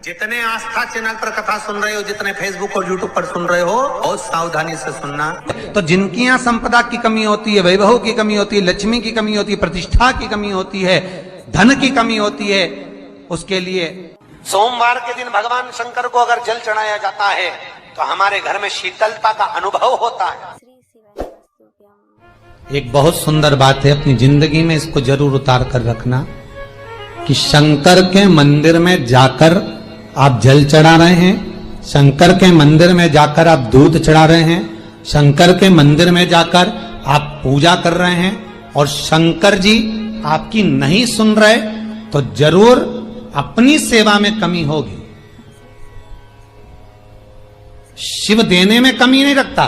जितने आस्था चैनल पर कथा सुन रहे हो, जितने फेसबुक और यूट्यूब पर सुन रहे हो, बहुत सावधानी से सुनना। तो जिनकी यहाँ संपदा की कमी होती है, वैभव की कमी होती है, लक्ष्मी की कमी होती है, प्रतिष्ठा की कमी होती है, धन की कमी होती है, उसके लिए सोमवार के दिन भगवान शंकर को अगर जल चढ़ाया जाता है तो हमारे घर में शीतलता का अनुभव होता है। एक बहुत सुंदर बात है, अपनी जिंदगी में इसको जरूर उतार कर रखना कि शंकर के मंदिर में जाकर आप जल चढ़ा रहे हैं, शंकर के मंदिर में जाकर आप दूध चढ़ा रहे हैं, शंकर के मंदिर में जाकर आप पूजा कर रहे हैं और शंकर जी आपकी नहीं सुन रहे तो जरूर अपनी सेवा में कमी होगी। शिव देने में कमी नहीं रखता,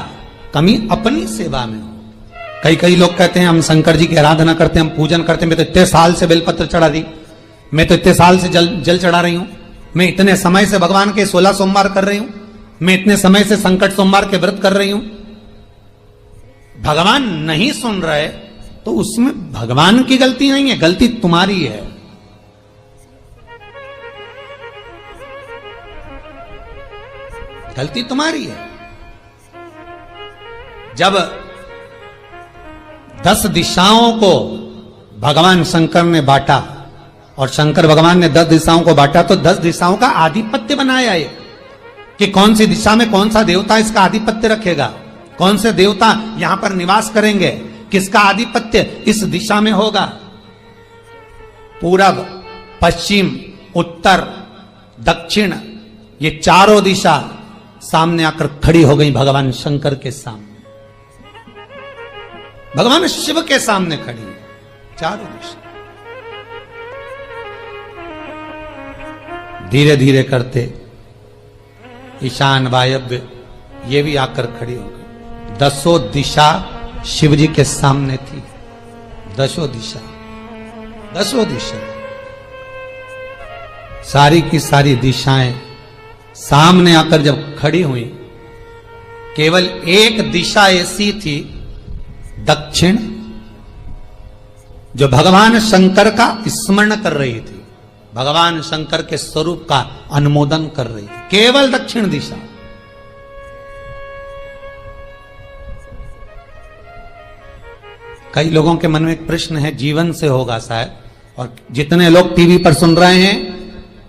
कमी अपनी सेवा में हो। कई लोग कहते हैं हम शंकर जी की आराधना करते हैं, हम पूजन करते हैं, मैं तो इतने साल से बेलपत्र चढ़ा दी, मैं तो इतने साल से जल चढ़ा रही हूं, मैं इतने समय से भगवान के 16 सोमवार कर रही हूं, मैं इतने समय से संकट सोमवार के व्रत कर रही हूं। भगवान नहीं सुन रहे तो उसमें भगवान की गलती नहीं है, गलती तुम्हारी है। गलती तुम्हारी है। जब 10 दिशाओं को भगवान शंकर ने बांटा और शंकर भगवान ने 10 दिशाओं को बांटा तो 10 दिशाओं का आधिपत्य बनाया ये कि कौन सी दिशा में कौन सा देवता इसका आधिपत्य रखेगा, कौन से देवता यहां पर निवास करेंगे, किसका आधिपत्य इस दिशा में होगा। पूरब, पश्चिम, उत्तर, दक्षिण, ये चारों दिशा सामने आकर खड़ी हो गई भगवान शंकर के सामने, भगवान शिव के सामने खड़ी है चारों दिशा। धीरे धीरे करते ईशान, वायव्य ये भी आकर खड़ी हो गई। 10 दिशा शिव जी के सामने थी, 10 दिशा, 10 दिशा, सारी की सारी दिशाएं सामने आकर जब खड़ी हुई, केवल एक दिशा ऐसी थी दक्षिण, जो भगवान शंकर का स्मरण कर रही थी, भगवान शंकर के स्वरूप का अनुमोदन कर रही थी, केवल दक्षिण दिशा। कई लोगों के मन में एक प्रश्न है, जीवन से होगा शायद, और जितने लोग टीवी पर सुन रहे हैं,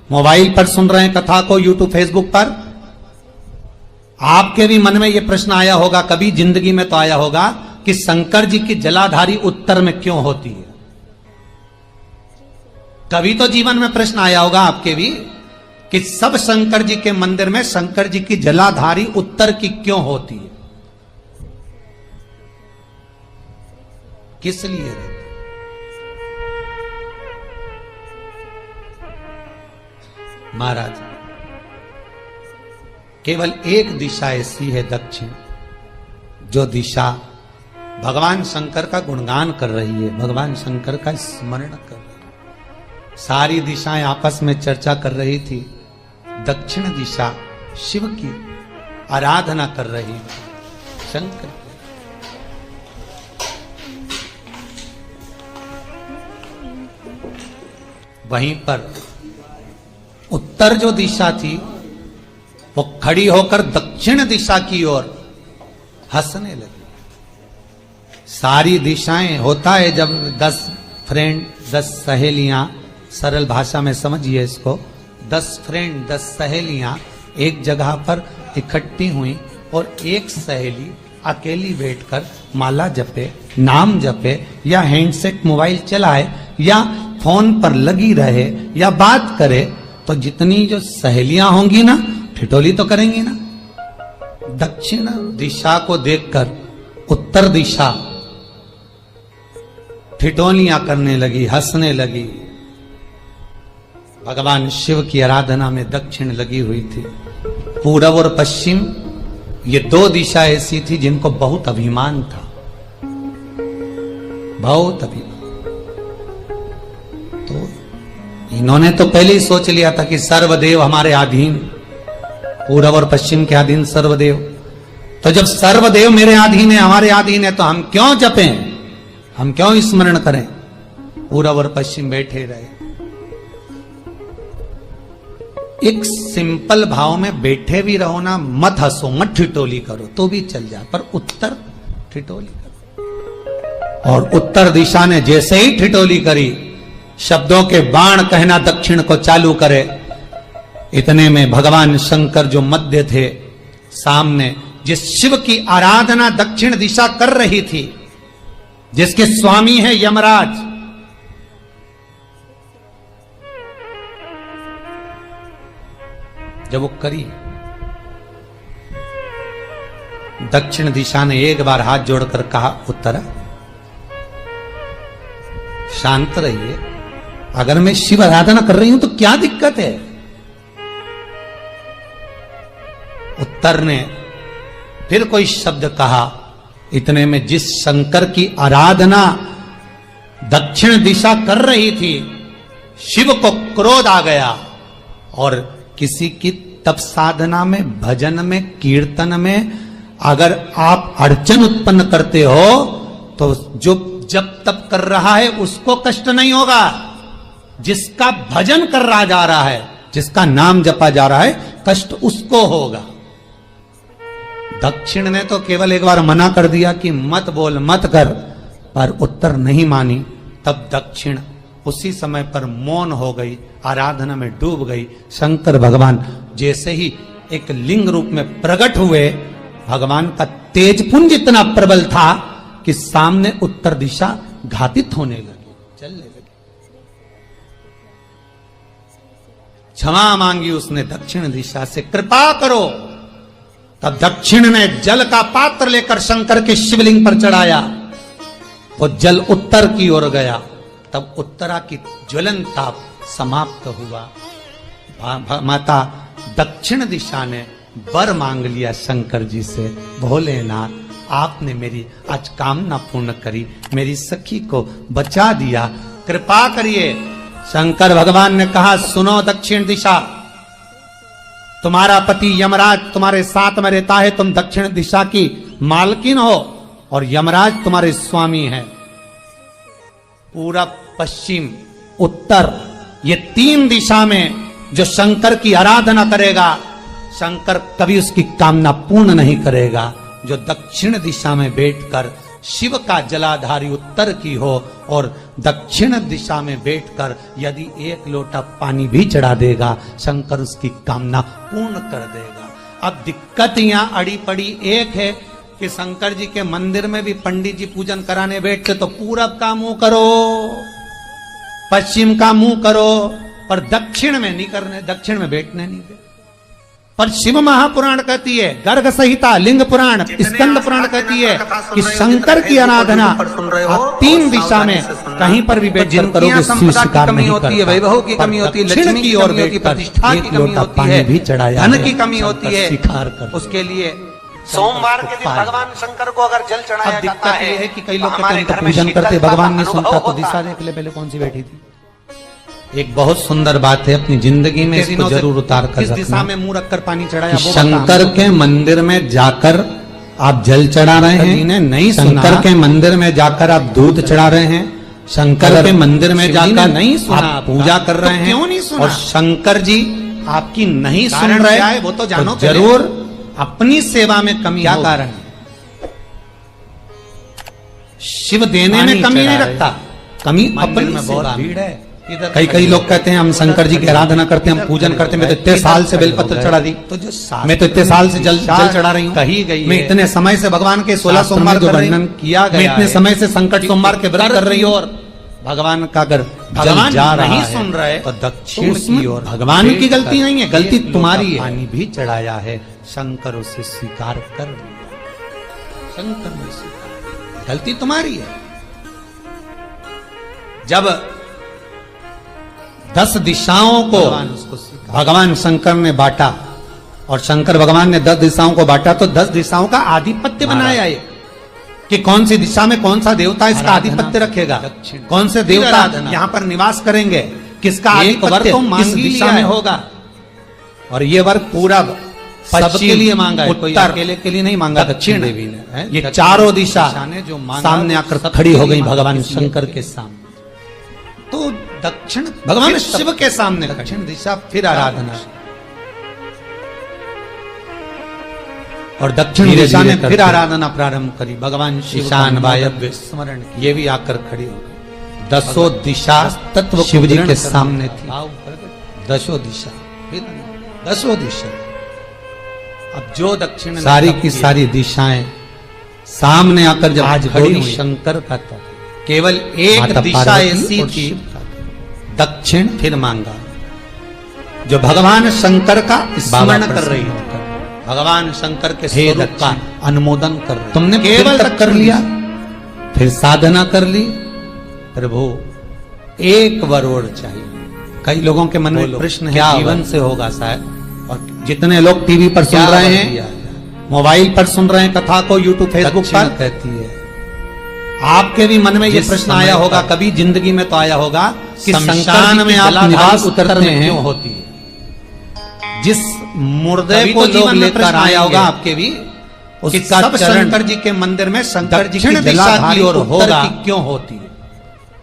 मोबाइल पर सुन रहे हैं कथा को, यूट्यूब, फेसबुक पर, आपके भी मन में यह प्रश्न आया होगा, कभी जिंदगी में तो आया होगा कि शंकर जी की जलाधारी उत्तर में क्यों होती है। कभी तो जीवन में प्रश्न आया होगा आपके भी कि सब शंकर जी के मंदिर में शंकर जी की जलाधारी उत्तर की क्यों होती है, किस लिए रहती? महाराज, केवल एक दिशा ऐसी है दक्षिण, जो दिशा भगवान शंकर का गुणगान कर रही है, भगवान शंकर का स्मरण कर रही है। सारी दिशाएं आपस में चर्चा कर रही थी, दक्षिण दिशा शिव की आराधना कर रही थी, शंकर की। वहीं पर उत्तर जो दिशा थी वो खड़ी होकर दक्षिण दिशा की ओर हंसने लगी। सारी दिशाएं, होता है जब 10 फ्रेंड, 10 सहेलियां, सरल भाषा में समझिए इसको, 10 फ्रेंड, 10 सहेलियां एक जगह पर इकट्ठी हुई और एक सहेली अकेली बैठकर माला जपे, नाम जपे, या हैंडसेट मोबाइल चलाए, या फोन पर लगी रहे, या बात करे, तो जितनी जो सहेलियां होंगी ना, ठिठोली तो करेंगी ना। दक्षिण दिशा को देखकर उत्तर दिशा ठिठोलियां करने लगी, हंसने लगी। भगवान शिव की आराधना में दक्षिण लगी हुई थी। पूरब और पश्चिम ये 2 दिशा ऐसी थी जिनको बहुत अभिमान था, बहुत अभिमान। तो इन्होंने तो पहले ही सोच लिया था कि सर्वदेव हमारे अधीन, पूरब और पश्चिम के अधीन सर्वदेव। तो जब सर्वदेव मेरे अधीन है, हमारे अधीन है, तो हम क्यों जपें, हम क्यों स्मरण करें। पूरब और पश्चिम बैठे रहे। एक सिंपल भाव में बैठे भी रहो ना, मत हंसो, मत ठिठोली करो तो भी चल जाए, पर उत्तर ठिठोली करो। और उत्तर दिशा ने जैसे ही ठिठोली करी, शब्दों के बाण कहना दक्षिण को चालू करे, इतने में भगवान शंकर जो मध्य थे सामने, जिस शिव की आराधना दक्षिण दिशा कर रही थी, जिसके स्वामी है यमराज, जब वो करी, दक्षिण दिशा ने एक बार हाथ जोड़कर कहा, उत्तरा शांत रहिए, अगर मैं शिव आराधना कर रही हूं तो क्या दिक्कत है। उत्तर ने फिर कोई शब्द कहा, इतने में जिस शंकर की आराधना दक्षिण दिशा कर रही थी, शिव को क्रोध आ गया और किसी की तप साधना में, भजन में, कीर्तन में अगर आप अड़चन उत्पन्न करते हो तो जो जब तप कर रहा है उसको कष्ट नहीं होगा, जिसका भजन कर रहा जा रहा है, जिसका नाम जपा जा रहा है, कष्ट उसको होगा। दक्षिण ने तो केवल एक बार मना कर दिया कि मत बोल, मत कर, पर उत्तर नहीं मानी। तब दक्षिण उसी समय पर मौन हो गई, आराधना में डूब गई। शंकर भगवान जैसे ही एक लिंग रूप में प्रकट हुए, भगवान का तेजपुंज इतना प्रबल था कि सामने उत्तर दिशा घातित होने लगी, चलने लगी। क्षमा मांगी उसने दक्षिण दिशा से, कृपा करो। तब दक्षिण ने जल का पात्र लेकर शंकर के शिवलिंग पर चढ़ाया, वो जल उत्तर की ओर गया। तब उत्तरा की ज्वलन ताप समाप्त हुआ। माता दक्षिण दिशा ने वर मांग लिया शंकर जी से, भोलेनाथ आपने मेरी आज कामना पूर्ण करी, मेरी सखी को बचा दिया, कृपा करिए। शंकर भगवान ने कहा, सुनो दक्षिण दिशा, तुम्हारा पति यमराज तुम्हारे साथ में रहता है, तुम दक्षिण दिशा की मालकिन हो और यमराज तुम्हारे स्वामी है। पूरब, पश्चिम, उत्तर, ये तीन दिशा में जो शंकर की आराधना करेगा, शंकर कभी उसकी कामना पूर्ण नहीं करेगा। जो दक्षिण दिशा में बैठकर शिव का जलाधारी उत्तर की हो और दक्षिण दिशा में बैठकर यदि एक लोटा पानी भी चढ़ा देगा, शंकर उसकी कामना पूर्ण कर देगा। अब दिक्कत यहां अड़ी पड़ी एक है कि शंकर जी के मंदिर में भी पंडित जी पूजन कराने बैठते तो पूरब का मुंह करो, पश्चिम का मुंह करो, पर दक्षिण में नहीं करने, दक्षिण में बैठने नहीं दे। पर शिव महापुराण कहती है, गर्ग संहिता, लिंग पुराण, स्कंद पुराण कहती है कि शंकर की आराधना आप तीन दिशा में कहीं पर भी बैठ कर करोगे, स्वीकार नहीं होती है, वैभव की कमी होती है, लक्ष्मी की और प्रतिष्ठा की कमी होती है, भी चढ़ाया, धन की कमी होती है, स्वीकार कर। उसके लिए सोमवार के दिन भगवान शंकर को अगर जल चढ़ाया जाता है, है कि कई लोग कहते हैं पूजन करते, भगवान नहीं सुनता, तो दिशा देख ले पहले कौन सी बैठी थी। एक बहुत सुंदर बात है, अपनी जिंदगी में इसको जरूर उतार कर किस दिशा में मुंह रखकर पानी चढ़ाया, शंकर के मंदिर में जाकर आप जल चढ़ा रहे हैं, नहीं शंकर के मंदिर में जाकर आप दूध चढ़ा रहे हैं, शंकर के मंदिर में जाकर नहीं सुना पूजा कर रहे हैं, क्यों नहीं सुना? और शंकर जी आपकी नहीं सुन रहे, वो तो जानो, जरूर अपनी सेवा में कमी। क्या कारण? शिव देने में कमी नहीं रखता, कमी अपनी में बहुत भीड़ है। कई लोग कहते हैं हम शंकर जी की आराधना करते हैं, हम पूजन करते हैं, मैं तो इतने साल से बेलपत्र चढ़ा दी, तो जो मैं तो इतने साल से जल चढ़ा रही हूँ, कही गई, मैं इतने समय से भगवान के 16 सोमवार जो वर्णन किया गया, मैं इतने समय से संकट सोमवार के व्रत कर रही हूँ, और भगवान का अगर भगवान नहीं सुन रहे तो दक्षिण की ओर भगवान की गलती नहीं है, गलती तुम्हारी है। पानी भी चढ़ाया है, शंकर उसे स्वीकार कर लिया, शंकर ने स्वीकार, गलती तुम्हारी है। जब 10 दिशाओं को भगवान शंकर ने बांटा और शंकर भगवान ने 10 दिशाओं को बांटा, तो 10 दिशाओं का आधिपत्य बनाया ये कि कौन सी दिशा में कौन सा देवता इसका आधिपत्य रखेगा, कौन से देवता यहाँ पर निवास करेंगे, किसका आधिपत्य किस दिशा में होगा। और ये वर्ग पूरब सबके लिए मांगा है, कोई अकेले के लिए नहीं मांगा दक्षिण देवी ने। ये चारों दिशा जो सामने आकर खड़ी हो गई भगवान शंकर के सामने, तो दक्षिण भगवान शिव के सामने दक्षिण दिशा फिर आराधना, और दक्षिण दिशा में फिर आराधना प्रारंभ करी। भगवान ईशान वायव्य स्मरण, ये भी आकर खड़ी हो गई। दसों दिशा तत्व शिव जी के सामने थी। दसों दिशा, दसों दिशा। अब जो दक्षिण सारी की सारी दिशाएं सामने आकर जब आज खड़ी हुई, शंकर का तत्व केवल एक दिशा ऐसी थी, दक्षिण। फिर मांगा जो भगवान शंकर का स्मरण कर रही है, भगवान शंकर के स्वरूप का अनुमोदन कर रहे। तुमने केवल तक कर लिया, फिर साधना कर ली। प्रभु एक वर और चाहिए। कई लोगों के मन में प्रश्न है, जीवन से होगा शायद। और जितने लोग टीवी पर सुन रहे हैं, मोबाइल पर सुन रहे हैं कथा को, यूट्यूब फेसबुक पर, कहती है आपके भी मन में ये प्रश्न आया होगा, कभी जिंदगी में तो आया होगा कि शमशान में आप निवास उतरते हैं, क्यों होती है? जिस मुर्दे को लोग लेकर आया होगा आपके भी, उसका शंकर जी के मंदिर में शंकर जी की दिशा की ओर होगा, क्यों होती है?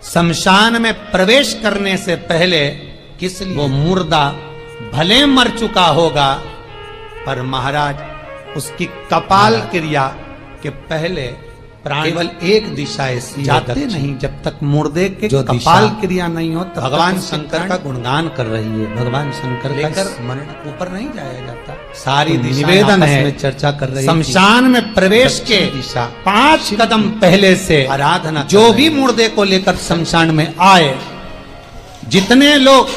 शमशान में प्रवेश करने से पहले किस लिए? वो मुर्दा भले मर चुका होगा, पर महाराज उसकी कपाल क्रिया के पहले प्राण केवल एक दिशा ऐसी जाते नहीं जब तक मुर्दे के जो कपाल क्रिया नहीं हो। भगवान शंकर का गुणगान कर रही है, भगवान शंकर लेकर मरण ऊपर नहीं जाया जाता। सारी निवेदन है, चर्चा कर रही है। शमशान में प्रवेश के दिशा 5 कदम पहले से आराधना, जो भी मुर्दे को लेकर शमशान में आए, जितने लोग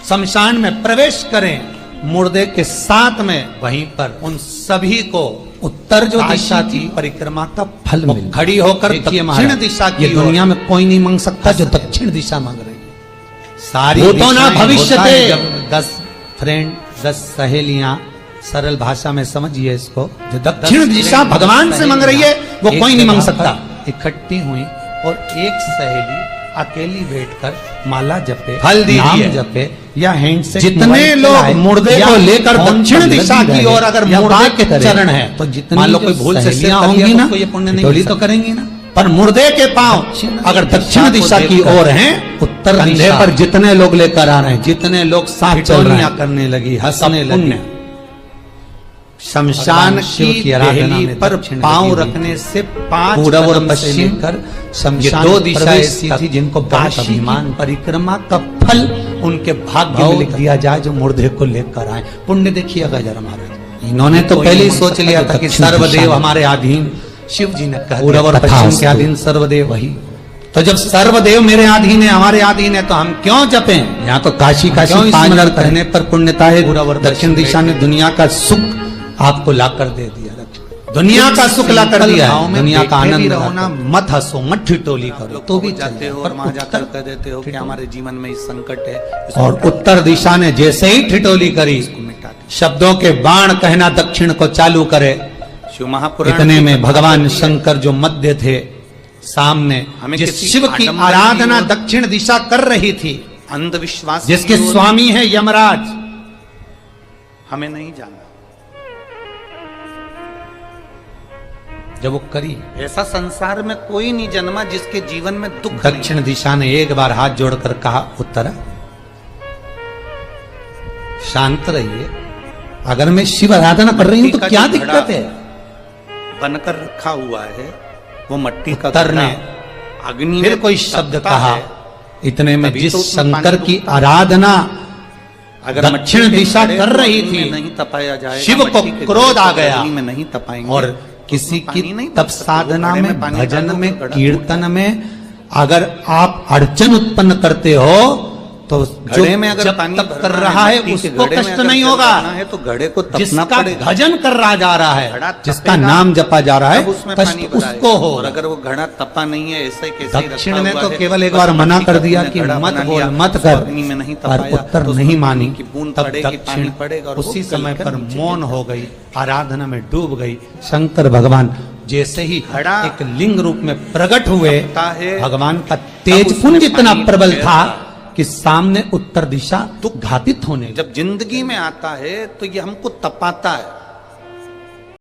शमशान में प्रवेश करें मुर्दे के साथ में, वहीं पर उन सभी को उत्तर जो दिशा थी परिक्रमा का फल मिले। खड़ी होकर दक्षिण दिशा की, दुनिया में कोई नहीं मांग सकता जो दक्षिण दिशा मांग रही है। सारी तो ना भविष्य जब 10 फ्रेंड 10 सहेलियां, सरल भाषा में समझिए इसको, जो दक्षिण दिशा भगवान से मांग रही है वो कोई नहीं मांग सकता। इकट्ठी हुई और एक सहेली अकेली बैठकर माला जपे, फल दीजिए जपे या हैंड से, जितने लोग मुर्दे को लेकर दक्षिण दिशा की ओर, अगर मुर्दे के चरण है तो जितने मान लो कोई भूल से होंगी ना, ये पुण्य नहीं तो करेंगी ना, पर मुर्दे के पांव अगर दक्षिण दिशा की ओर हैं, उत्तर कंधे पर जितने लोग लेकर आ रहे हैं, जितने लोग साथ चल रहे हैं, करने लगी, हंसने लगी। शमशान की आराधना पर पांव रखने से 5 पूर्व और पश्चिम कर शमशान 2 दिशा ऐसी थी जिनको अभिमान परिक्रमा का फल उनके भाग्य में लिख दिया जाए जो मुर्दे को लेकर आए। पुण्य देखिएगा जरा महाराज, इन्होंने तो पहले ही सोच लिया था कि सर्वदेव हमारे अधीन। शिव जी ने कहा पूर्व और पश्चिम के अधीन सर्वदेव वही, तो जब सर्वदेव मेरे अधीन है, हमारे अधीन है, तो हम क्यों जपें? यहाँ तो काशी 5 मिनट कहने पर पुण्यता है। दक्षिण दिशा ने दुनिया का सुख आपको लाकर दे दिया, दुनिया का सुख लाकर दिया है, दुनिया का आनंद होना। मत हंसो, मत ठिठोली करो, तो भी जाते हो और वहां जाकर कह देते हो कि हमारे जीवन में इस संकट है। और उत्तर दिशा ने जैसे ही ठिठोली करी, शब्दों के बाण कहना दक्षिण को चालू करे। शिव महापुराण इतने में भगवान शंकर जो मध्य थे सामने, जिस शिव की आराधना दक्षिण दिशा कर रही थी, अंधविश्वास जिसके स्वामी है यमराज, हमें नहीं जाना, जब वो करी, ऐसा संसार में कोई नहीं जन्मा जिसके जीवन में दुख। दक्षिण दिशा ने एक बार हाथ जोड़कर कहा, उत्तरा शांत रहिए, अगर मैं शिव आराधना कर रही हूं तो क्या दिक्कत है? बनकर रखा हुआ है वो मट्टी का, उत्तर ने अग्नि फिर कोई शब्द कहा। इतने में जिस शंकर की आराधना अगर दक्षिण दिशा कर रही थी, नहीं तपाया जाए, शिव को क्रोध आ गया, नहीं तपाएंगे। और किसी की तप साधना में, भजन में, कीर्तन में अगर आप अड़चन उत्पन्न करते हो तो घड़े में अगर तप कर रहा है उसको कष्ट नहीं होगा, है तो घड़े को तपना पड़ेगा। भजन कर रहा जा रहा है, जिसका नाम जपा जा रहा है, कष्ट उसको हो। और अगर वो घड़ा तपा नहीं है, ऐसे कैसे? दक्षिण ने तो केवल एक बार मना कर दिया कि मत बोल, मत कर, पर उत्तर नहीं मानी। तब दक्षिण उसी समय पर मौन हो गई, आराधना में डूब गई। शंकर भगवान जैसे ही एक लिंग रूप में प्रकट हुए, भगवान का तेज पुंज इतना प्रबल था कि सामने उत्तर दिशा तो घातित होने। जब जिंदगी में आता है तो ये हमको तपाता है,